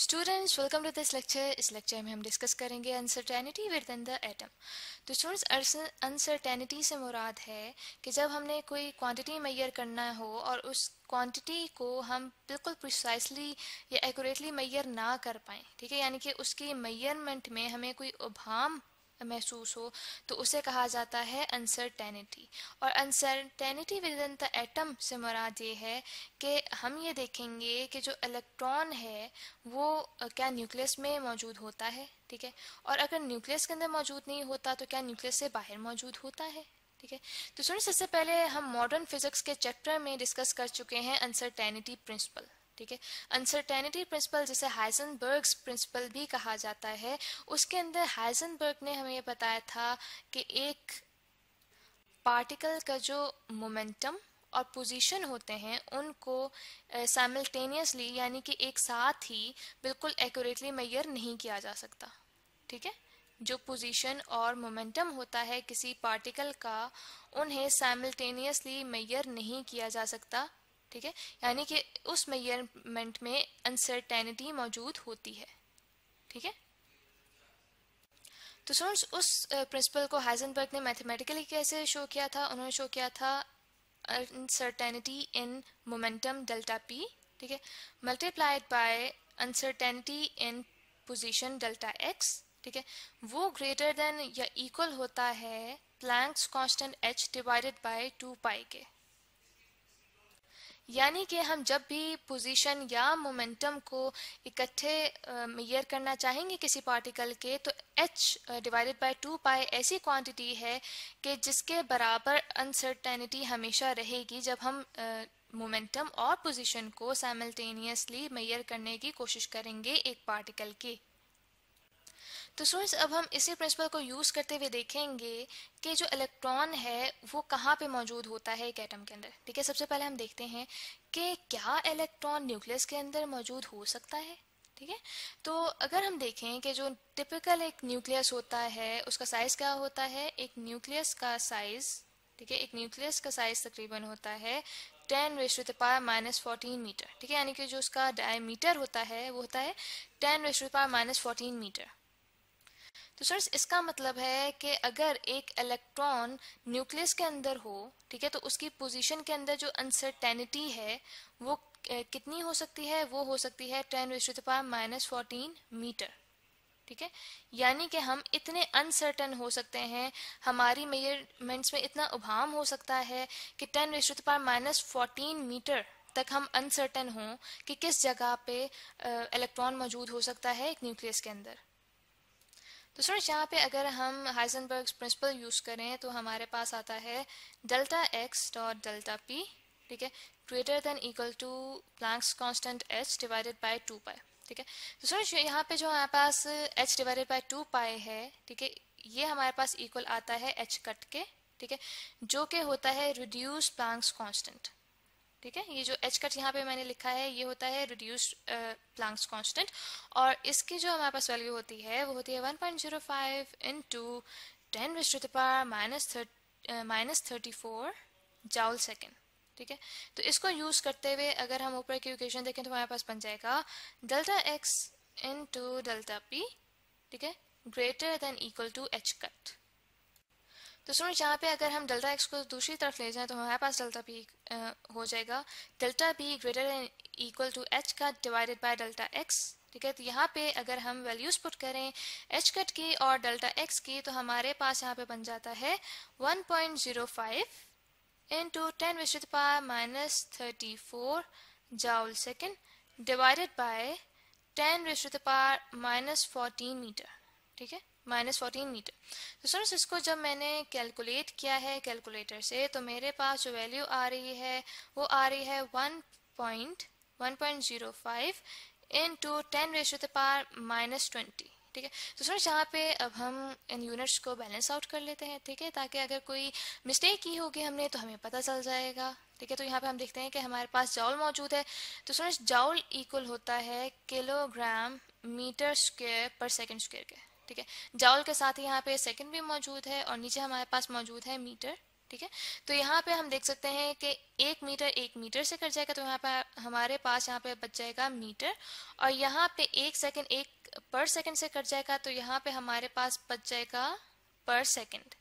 Students welcome to this lecture. इस lecture में हम डिस्कस करेंगे uncertainty within the atom. तो स्टूडेंट्स, अनसर्टेनिटी से मुराद है कि जब हमने कोई क्वांटिटी मेजर करना हो और उस क्वांटिटी को हम बिल्कुल प्रिसाइसली या एक्यूरेटली मेजर ना कर पाएँ, ठीक है, यानी कि उसकी मेजरमेंट में हमें कोई उभाम महसूस हो, तो उसे कहा जाता है अनसर्टेनिटी। और uncertainty within the atom से मुराद ये है कि हम ये देखेंगे कि जो इलेक्ट्रॉन है वो क्या न्यूक्लियस में मौजूद होता है, ठीक है, और अगर न्यूक्लियस के अंदर मौजूद नहीं होता तो क्या न्यूक्लियस से बाहर मौजूद होता है, ठीक है। तो स्टूडेंट्स, इससे पहले हम मॉडर्न फिजिक्स के चैप्टर में डिस्कस कर चुके हैं अनसर्टेनिटी प्रिंसिपल, ठीक है। अनसर्टेनिटी प्रिंसिपल जिसे हाइजेनबर्ग्स प्रिंसिपल भी कहा जाता है, उसके अंदर हाइजेनबर्ग ने हमें बताया था कि एक पार्टिकल का जो मोमेंटम और पोजीशन होते हैं उनको साइमल्टेनियसली यानी कि एक साथ ही बिल्कुल एक्यूरेटली मेजर नहीं किया जा सकता, ठीक है। जो पोजीशन और मोमेंटम होता है किसी पार्टिकल का, उन्हें साइमल्टेनियसली मेजर नहीं किया जा सकता, ठीक है, यानी कि उस मेजरमेंट में अनसर्टेनिटी मौजूद होती है, ठीक है। तो स्टूडेंट्स, उस प्रिंसिपल को हाइजेनबर्ग ने मैथमेटिकली कैसे शो किया था? उन्होंने शो किया था uncertainty in momentum delta p, ठीक है, multiplied by uncertainty in position delta x, ठीक है, वो ग्रेटर देन या इक्वल होता है planks constant h divided by 2 पाई के। यानी कि हम जब भी पोजीशन या मोमेंटम को इकट्ठे मेजर करना चाहेंगे किसी पार्टिकल के, तो h डिवाइडेड बाय 2 पाई ऐसी क्वांटिटी है कि जिसके बराबर अनसर्टेनिटी हमेशा रहेगी जब हम मोमेंटम और पोजीशन को साइमल्टेनियसली मेजर करने की कोशिश करेंगे एक पार्टिकल की। तो स्टूडेंट्स, अब हम इसी प्रिंसिपल को यूज़ करते हुए देखेंगे कि जो इलेक्ट्रॉन है वो कहाँ पे मौजूद होता है एक एटम के अंदर, ठीक है। सबसे पहले हम देखते हैं कि क्या इलेक्ट्रॉन न्यूक्लियस के अंदर मौजूद हो सकता है, ठीक है। तो अगर हम देखें कि जो टिपिकल एक न्यूक्लियस होता है उसका साइज़ क्या होता है, एक न्यूक्लियस का साइज़, ठीक है, एक न्यूक्लियस का साइज़ तकरीबन होता है 10⁻⁻14 मीटर, ठीक है, यानी कि जो उसका डायमीटर होता है वो होता है 10⁻⁻14 मीटर। तो सर, इसका मतलब है कि अगर एक इलेक्ट्रॉन न्यूक्लियस के अंदर हो, ठीक है, तो उसकी पोजीशन के अंदर जो अनसर्टेनिटी है वो कितनी हो सकती है? वो हो सकती है 10⁻⁻14 मीटर, ठीक है। यानी कि हम इतने अनसर्टन हो सकते हैं, हमारी मेजरमेंट्स में इतना उभाम हो सकता है कि 10⁻⁻14 मीटर तक हम अनसर्टन हों कि किस जगह पे इलेक्ट्रॉन मौजूद हो सकता है एक न्यूक्लियस के अंदर। तो स्टूडेंट्स, यहाँ पे अगर हम हाइजेनबर्ग्स प्रिंसिपल यूज़ करें तो हमारे पास आता है delta x dot delta p, ठीक है, greater than equal to Planck's constant h divided by 2 pi, ठीक है। तो स्टूडेंट्स, यहाँ पे जो हमारे पास एच डिवाइडेड बाय 2 पाई है, ठीक है, ये हमारे पास इक्वल आता है एच कट के, ठीक है, जो कि होता है रिड्यूस प्लैंक्स कांस्टेंट, ठीक है। ये जो एच कट यहाँ पे मैंने लिखा है ये होता है रिड्यूस्ड प्लैंक्स कांस्टेंट, और इसकी जो हमारे पास वैल्यू होती है वो होती है 1.05 इंटू 10⁻⁻34 जाउल सेकेंड, ठीक है। तो इसको यूज़ करते हुए अगर हम ऊपर की इक्वेशन देखें तो हमारे पास बन जाएगा delta x into delta p, ठीक है, greater than equal to h cut. तो स्टूडेंट्स, यहाँ पे अगर हम डेल्टा एक्स को दूसरी तरफ ले जाएं तो हमारे पास डेल्टा पी हो जाएगा delta p greater than equal to h cut divided by delta x, ठीक है। तो यहाँ पे अगर हम वैल्यूज पुट करें एच कट की और डेल्टा एक्स की तो हमारे पास यहाँ पे बन जाता है 1.05 into 10⁻⁻34 joule second divided by 10⁻⁻14 metre, ठीक है, -14 मीटर। तो सर, इसको जब मैंने कैलकुलेट किया है कैलकुलेटर से तो मेरे पास जो वैल्यू आ रही है वो आ रही है 1.05 इंटू 10⁻⁻20, ठीक है। तो सर, यहाँ पे अब हम इन यूनिट्स को बैलेंस आउट कर लेते हैं, ठीक है, ताकि अगर कोई मिस्टेक की होगी हमने तो हमें पता चल जाएगा, ठीक है। तो यहाँ पे हम देखते हैं कि हमारे पास जाउल मौजूद है। तो सर, जाउल इक्वल होता है किलोग्राम मीटर स्क्वायर पर सेकेंड स्क्वायर के, ठीक है। जाउल के साथ ही यहाँ पे सेकंड भी मौजूद है और नीचे हमारे पास मौजूद है मीटर, ठीक है। तो यहाँ पे हम देख सकते हैं कि 1 मीटर से कट जाएगा, तो यहाँ पे हमारे पास यहाँ पे बच जाएगा मीटर, और यहाँ पे 1 सेकेंड 1 पर सेकेंड से कट जाएगा, तो यहाँ पे हमारे पास बच जाएगा पर सेकेंड।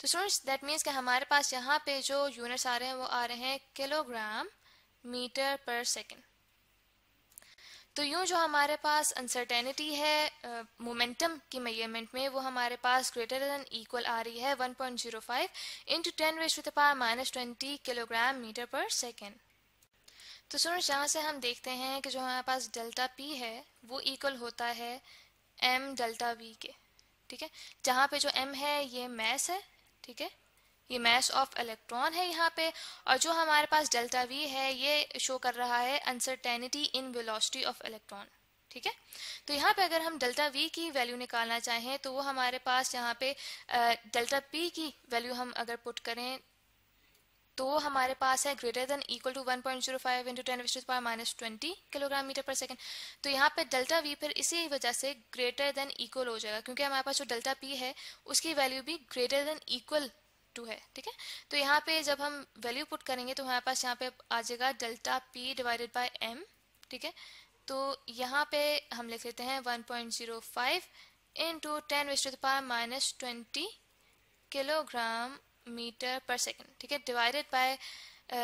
तो स्टूडेंट्स दैट मीन्स कि हमारे पास यहाँ पे जो यूनिट्स आ रहे हैं वो आ रहे हैं किलोग्राम मीटर पर सेकेंड। तो यूं जो हमारे पास अनसर्टेनिटी है मोमेंटम की मेजरमेंट में, वो हमारे पास ग्रेटर देन इक्वल आ रही है 1.05 into 10⁻⁻20 kilogram metre per second. तो स्टूडेंट्स यहाँ से हम देखते हैं कि जो हमारे पास डेल्टा पी है वो इक्वल होता है एम डेल्टा वी के। ठीक है, जहाँ पे जो एम है ये मैस है, ठीक है, ये मैस ऑफ इलेक्ट्रॉन है यहाँ पे, और जो हमारे पास डेल्टा वी है ये शो कर रहा है uncertainty in velocity of electron. ठीक है, तो यहाँ पे अगर हम डेल्टा वी की वैल्यू निकालना चाहें तो वो हमारे पास यहाँ पे डेल्टा पी की वैल्यू हम अगर पुट करें तो हमारे पास है greater than equal to 1.05 into 10⁻⁻20 kilogram metre per second. तो यहाँ पे डेल्टा वी फिर इसी वजह से ग्रेटर देन इक्वल हो जाएगा, क्योंकि हमारे पास जो डेल्टा पी है उसकी वैल्यू भी ग्रेटर देन इक्वल टू है। ठीक है, तो यहाँ पे जब हम वैल्यू पुट करेंगे तो हमारे पास यहाँ पे आ जाएगा delta p divided by m. ठीक है, तो यहाँ पे हम लिख लेते हैं 1.05 into 10⁻⁻20 kilogram metre per second. ठीक है, डिवाइडेड बाय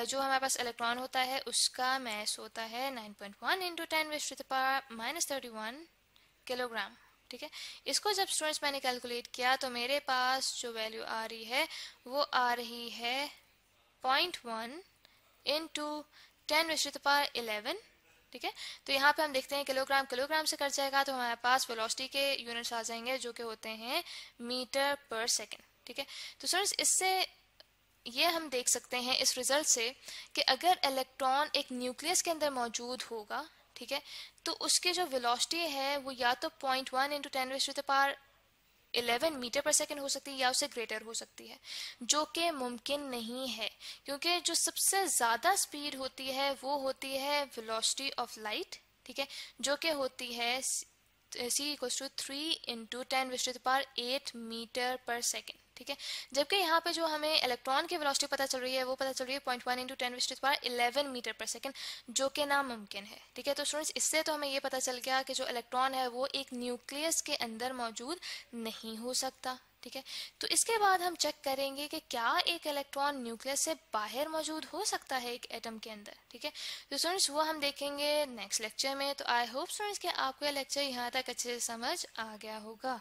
जो हमारे पास इलेक्ट्रॉन होता है उसका मैस होता है 9.1 इंटू 10⁻⁻31 किलोग्राम। ठीक है, इसको जब स्टूडेंट्स मैंने कैलकुलेट किया तो मेरे पास जो वैल्यू आ रही है वो आ रही है 0.1 इंटू 10⁻11। ठीक है, तो यहाँ पे हम देखते हैं किलोग्राम किलोग्राम से कट जाएगा तो हमारे पास वेलोसिटी के यूनिट्स आ जाएंगे जो कि होते हैं मीटर पर सेकेंड। ठीक है, तो स्टूडेंट्स इससे ये हम देख सकते हैं इस रिजल्ट से कि अगर इलेक्ट्रॉन एक न्यूक्लियस के अंदर मौजूद होगा, ठीक है, तो उसकी जो वेलोसिटी है वो या तो 0.1 इंटू 10⁻11 मीटर पर सेकेंड हो सकती है या उससे ग्रेटर हो सकती है, जो कि मुमकिन नहीं है, क्योंकि जो सबसे ज़्यादा स्पीड होती है वो होती है वेलोसिटी ऑफ लाइट। ठीक है, जो कि होती है c=3 into 10⁸ metre per second. ठीक है, जबकि यहाँ पे जो हमें इलेक्ट्रॉन की वेलोसिटी पता चल रही है वो पता चल रही है 0.1 इंटू 10⁻11 मीटर पर सेकेंड, जो कि नामुमकिन है। ठीक है, तो स्टूडेंट्स इससे तो हमें ये पता चल गया कि जो इलेक्ट्रॉन है वो एक न्यूक्लियस के अंदर मौजूद नहीं हो सकता। ठीक है, तो इसके बाद हम चेक करेंगे कि क्या एक इलेक्ट्रॉन न्यूक्लियस से बाहर मौजूद हो सकता है एक एटम के अंदर। ठीक है, तो स्टूडेंट्स वो हम देखेंगे नेक्स्ट लेक्चर में। तो आई होप स्टूडेंट्स कि आपको ये लेक्चर यहाँ तक अच्छे से समझ आ गया होगा।